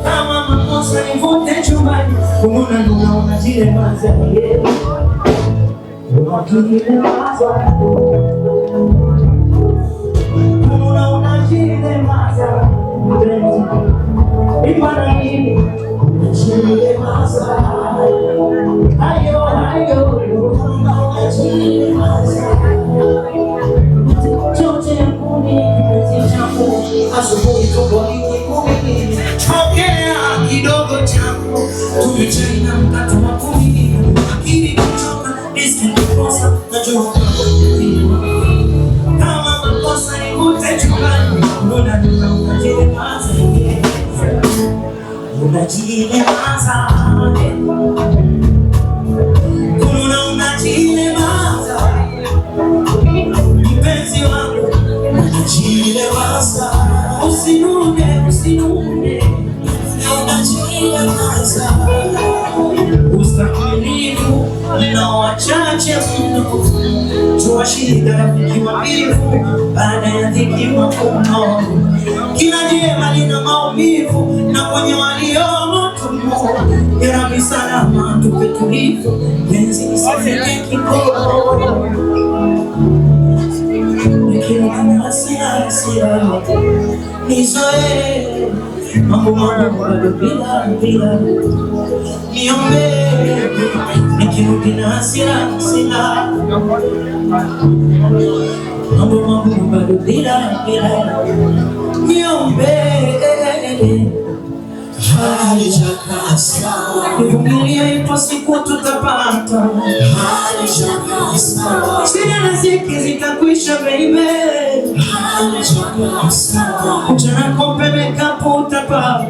Kama makosa nivute chumbani, unaona zile mazali kidogo changu tumechaina mkato wa kumi, akili kuchoka riski kukosa najua kama makosa nikute chumbani, unajilemaza unajilemaza mpenzi wangu unajilemaza, usinune ustakilifu na wachache mno, jua shida rafiki wavivu baada ya dhiki mafuno. Kila jema lina maumivu na kwenye waliomo tumo. Ya Rabbi salama tupe tulivu, penzi nisifike kikomo. Nikiwa na hasira nizoe mambo bado bila niombe, nikirudi na hasira sina mambo bado bila niombe, hali chaka sawa, nivumilie ipo siku tutapata, hali chaka sawa, shida na ziki zitakwisha baby, hali chaka sawa, mchana kompe mekapo utapaka,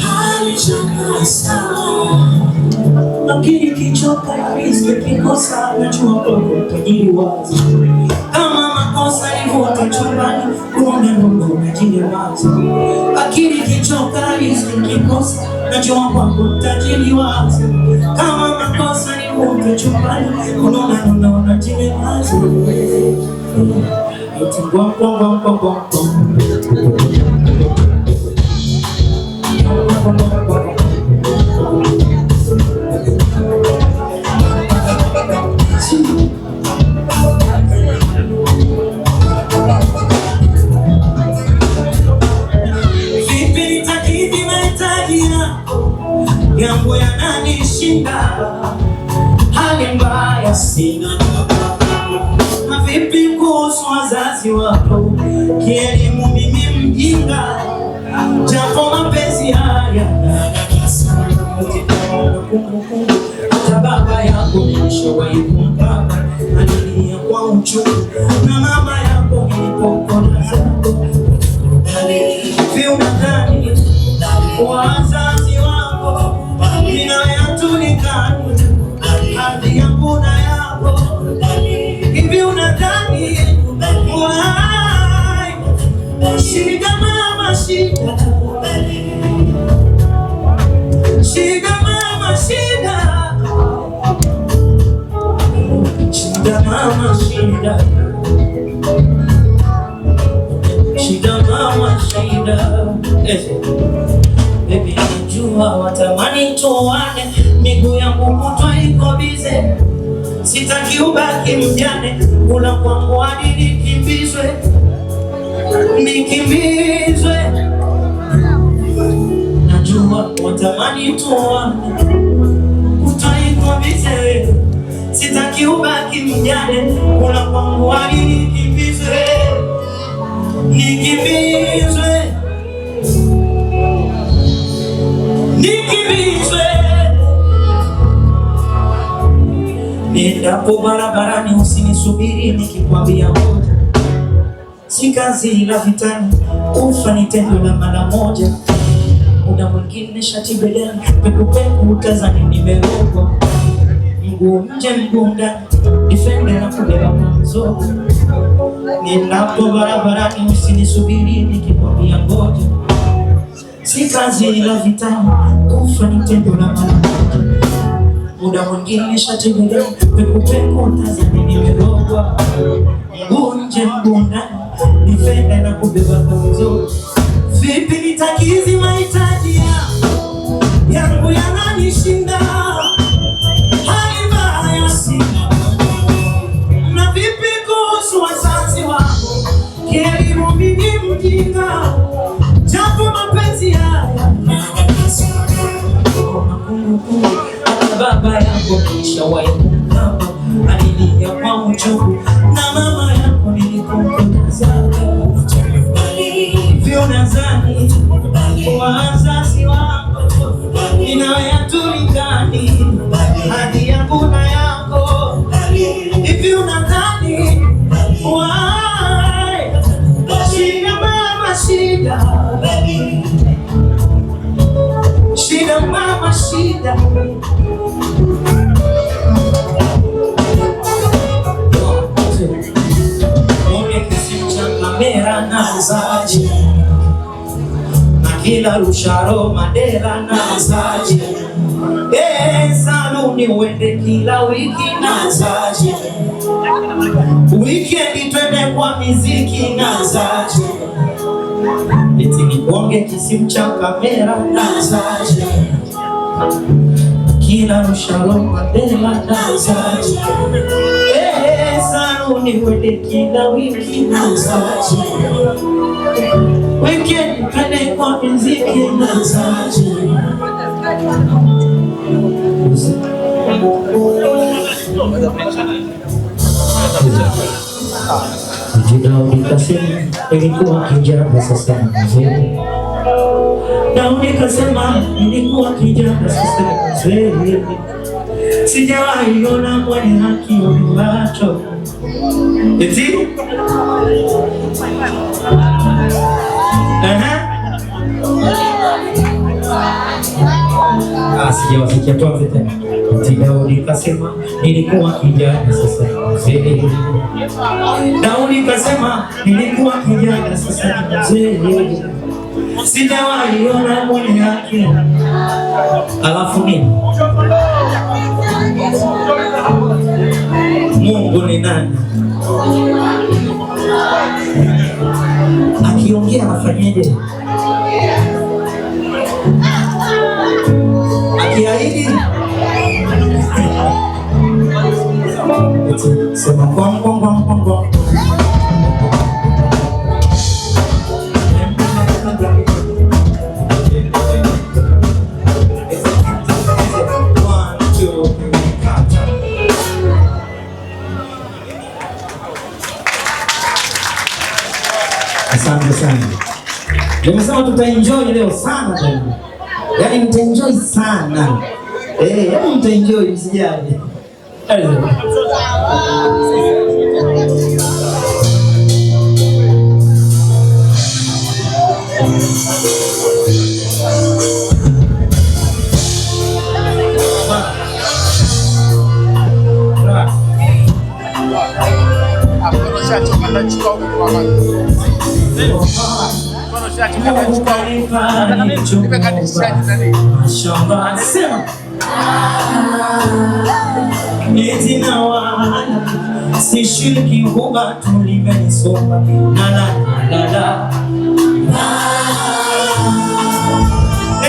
hali chaka sawa, lakini kichoka riski kikosa najua kwako utajiri wazi, kama makosa nivuta chumbani unajilemaza, akili kichoka riski kikosa najua kwako utajiri wazi, kama makosa nivuta chumbani unajilemaza. Yangu yananishinda, hali mbaya sina, na vipi kuhusu wazazi wako? Kielimu mimi mjinga, japo mapenzi haya hata baba yako nilishawahi kumpaka, alilia kwa uchungu, na mama yako nilipokona zako viunadhani wazazi wako ninayatulikani hadi yangu na yako hivi unadhani shida mama shida mama shida mama shida mama shida. Baby najua watamani tuone, miguu yangu kutwa iko bize, sitaki ubaki mjane, kula kwangu hadi nikimbizwe. Najua watamani tuone, kutwa iko bize, sitaki ubaki mjane, kula kwangu hadi nikimbizwe. Niendapo barabarani usinisubiri nikikwambia moja, si kazi la vitani, kufa ni tendo la mara moja. Muda mwingine shati bedani, peku utazani nimerogwa, mguu nje mguu ndani, defender na kubeba mwanzo. Niendapo barabarani usinisubiri nikikwambia ngoja, si kazi la vitani, kufa ni tendo la mara moja. muda mwingine shatembea peku tazani nimerogwa nje mbunda nifenda na kubeba kazo. Vipi nitakizi mahitaji yangu yananishinda, hali mbaya sina. Na vipi kuhusu wazazi wangu, kielimu mimi mjinga, japo mapenzi haya hata baba yangu nishawahi kumkaba, alilia kwa uchungu na mama yangu nilipompotezaka. Hivyo nadhani wazazi wangu inayatulingani hadi yangu na yako. Hivyo nadhani why shida mama shida, shida mama shida. Nazaje na kila rusharo Mandela nazaje, saluni uende kila wiki nazaje, weekend twende kwa miziki nazaje, eti nibonge kisimu cha kamera nazaje, kila rusharo Mandela nazaje, saluni uende kila wiki nazaje, weekend twende kwa muziki nazaje. Daudi kasema nilikuwa kijana sasa mzee, Daudi kasema nilikuwa kijana sasa mzee, sijawahi ona mwenye haki uniacho. Eti? Sijawasikia tuanze tena. Eti Daudi kasema nilikuwa kijana sasa mzee, Daudi kasema nilikuwa kijana sasa mzee, sijawahi ona mwenye haki. Alafu nini? Mungu ni nani? Akiongea anafanyaje? Akiahidi sema kwam. Asante sana. Nimesema tutaenjoy leo sana tena. Yaani mtaenjoy sana. Yaani mtaenjoy msijali. Sishiriki huba tulimenisoma la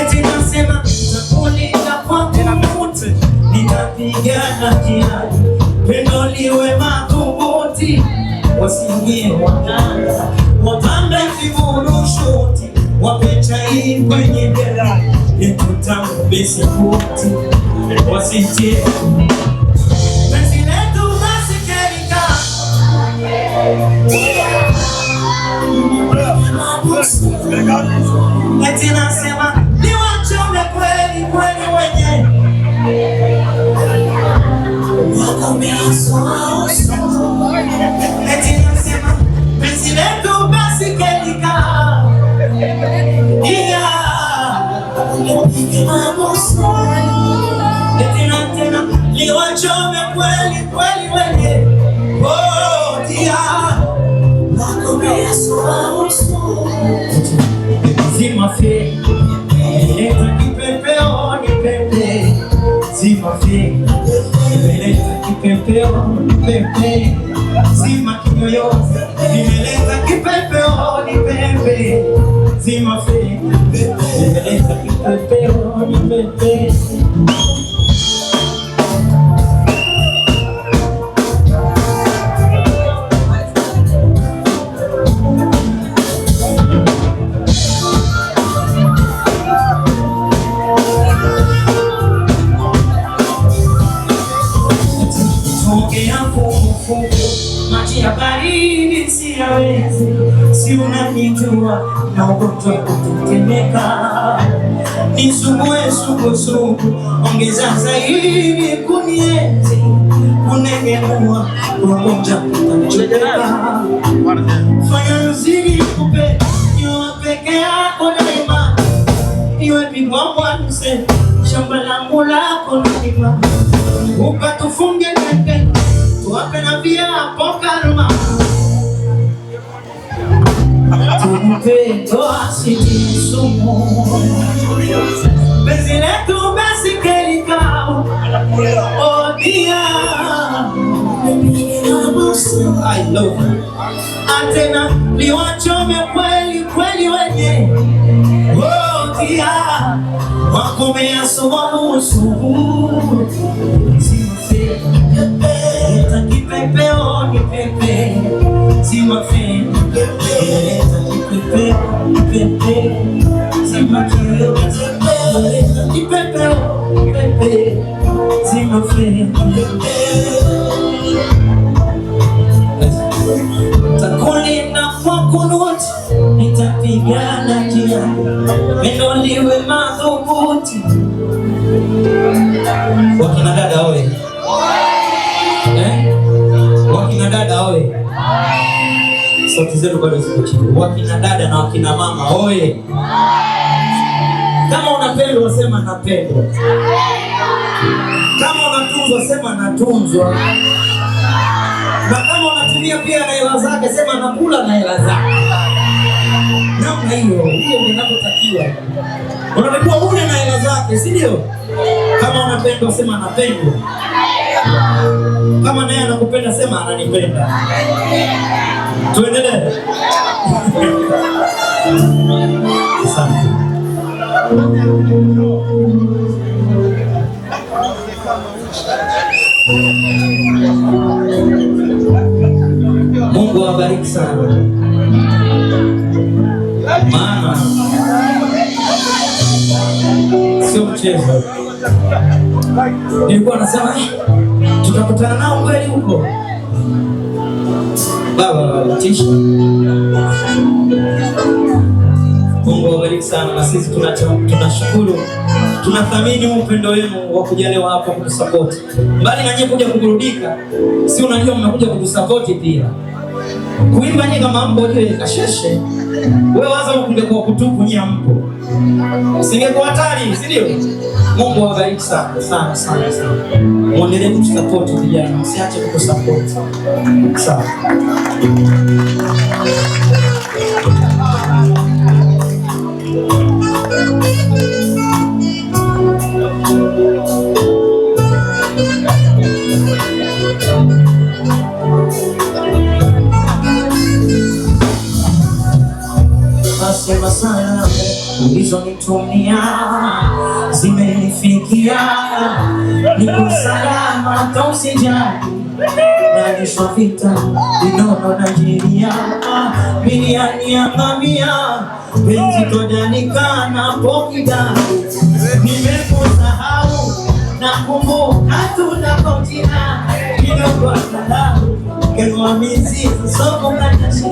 eti nasema nitakulinda kwa kuti, nitapigana jihadi, pendo liwe madhubuti, wasiingie wanana wapambe viburushuti, wapechai kwenye dera ikutangu besi kuti, wasitie eti nasema ni wachome kweli kweli wenye eti nasema penzi letu basi kelika eti nasema ni wachome kweli kweli wenye zima fe, leta kipepeo ni pepe, zima fe. kipepeo, pepe, zima kiyoyozi, nimeleta kipepeo, ni pepe, zima fe, nimeleta kipepeo, ni pepe. Maji ya baridi siyawezi, si unanijua na ugonjwa kutetemeka. Nisumbue sugu, ongeza zaidi kunienzi, kunengemua ugonjwa kutetemeka. Fanya mziki kupe, niwe peke yako daima, niwe pigwa mwanze, shamba langu lako daima. Ukatufunge neke, tuwape na viapo karma. Tumpe toa siti sumu, penzi letu basi kelikao. Oh dia, I love you. Atena liwachome kweli kweli wenye. Oh dia, wakomea sumu. Leta kipepeo, ni pepe, zima fe, leta kipepeo, ni pepe, zima kiyoyozi, leta kipepeo, ni pepe, zima fe, takulinda kwa kunuti, nitapigana njia, pendo liwe madhubuti. Wakina dada oye, wakina dada oye, sauti zetu bado ziko chini. Wakina dada na wakina mama oye, kama unapendwa sema napendwa, kama unatunzwa sema natunzwa, na kama unatumia pia na hela zake sema nakula na hela zake. Namna hiyo ndio inavyotakiwa. Unatakiwa ule na hela zake, si ndio? Kama unapendwa sema anapendwa, kama naye anakupenda sema ananipenda. Tuendelee. Asante. Mungu awabariki sana. Maana sio mchezo. Nilikuwa nasema tutakutana nao kweli huko. Baba tisha. Mungu awabariki sana, na sisi tunashukuru, tunathamini upendo wenu wa kujaliwa hapa kutusupport. Mbali na nyinyi kuja kuburudika, si unajua mnakuja kutusupport pia. Kuimba nyinyi kama mbo je kasheshe. Wewe waza ungekuwa kutupu nyinyi mpo. Singekuwa hatari, si ndio? Mungu awabariki sana sana sana sana. Muendelee kutusupport vijana, msiache kutusupport. Sawa. Nasema sana ulizonitumia zimenifikia, niko salama hata usijali. Nalishwa vita vinono Nigeria, miliani ya ngamia, penzi tojanikana pokidani. Nimekusahau na kumbuka tunakotina, kidogo angalau kengwa mizizi soko kanashi,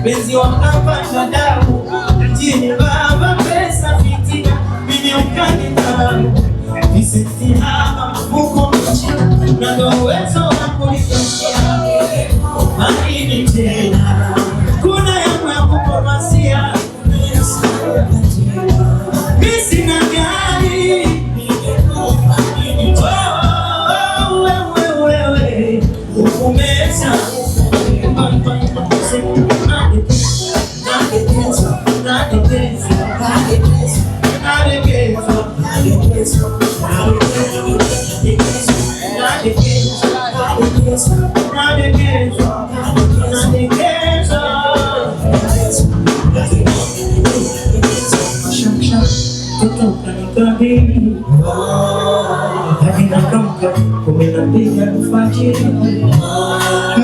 penzi wakapanda damu mjini baba pesa fitina, mimi ukanita visiti hapa mfuko mchina, na ndo uwezo wa kulikoshia mahini tena, kuna yangu ya kupomasia misi na gari. Wewe ukumesa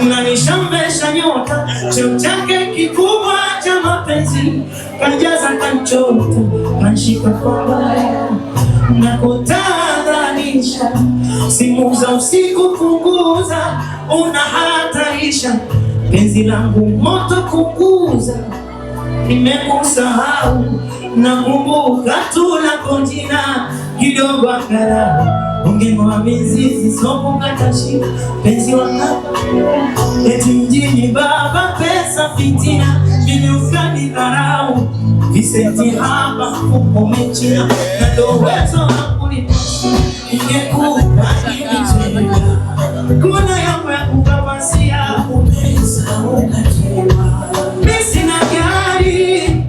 Nanishambesha nyota, cheo chake kikubwa cha mapenzi kajaza kanchota, kanshika kwa baya na kutadhanisha. Simu za usiku punguza, unahatarisha penzi langu moto kukuza. Nimekusahau nakumbuka tu lako jina kidogo akala ungeng'oa mizizi sokukatashi penzi wakapa eti mjini baba pesa fitina mimi ufani dharau viseti hapa huko mechina na ndo wezo wakulipa ingekupa imichela kuna yangu ya kukapasia umeza ukatema misi na gari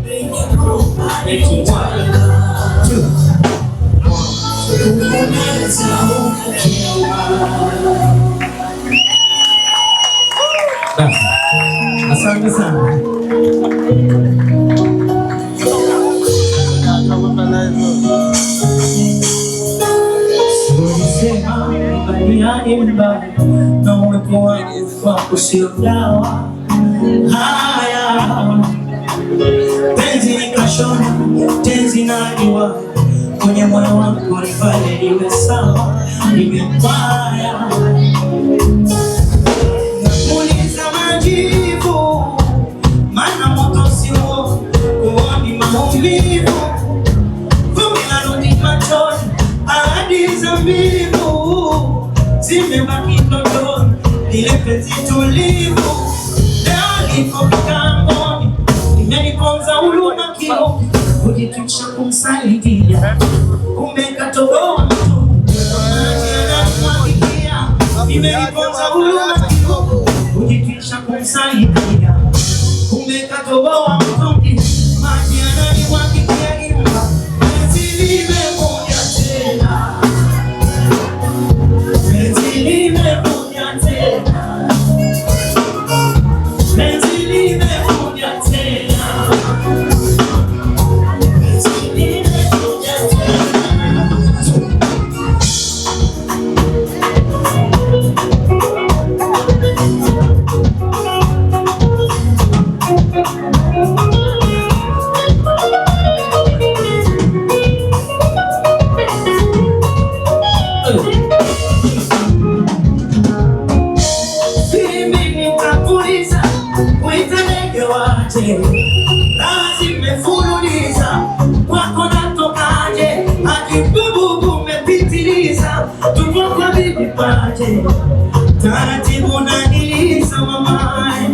asante sana. Sema baliani mbaya na uwepo wangu wako sio dawa. Haya penzi nikashona tenzi na jua kwenye moyo wangu nifanye iwe sawa nimepaya uliza majivu mana moto sio kuoni maumivu vumi narudi machoni ahadi za mbivu zimebaki ndotoni ile penzi tulivu leo liko mkangoni imeniponza huruma kio kujitwisha kumsaidia kumbe katoboa mtu imeniponza huruma kio kujitwisha kumsaidia kumbe katoboa mtu maji yananiwakikia imba penzi limekuja tena penzi limekuja tena penzi limekuja tena. Zimefululiza kwako natokaje, akibubu umepitiliza, tupo kwa bibi paje, taratibu naniliza mamae,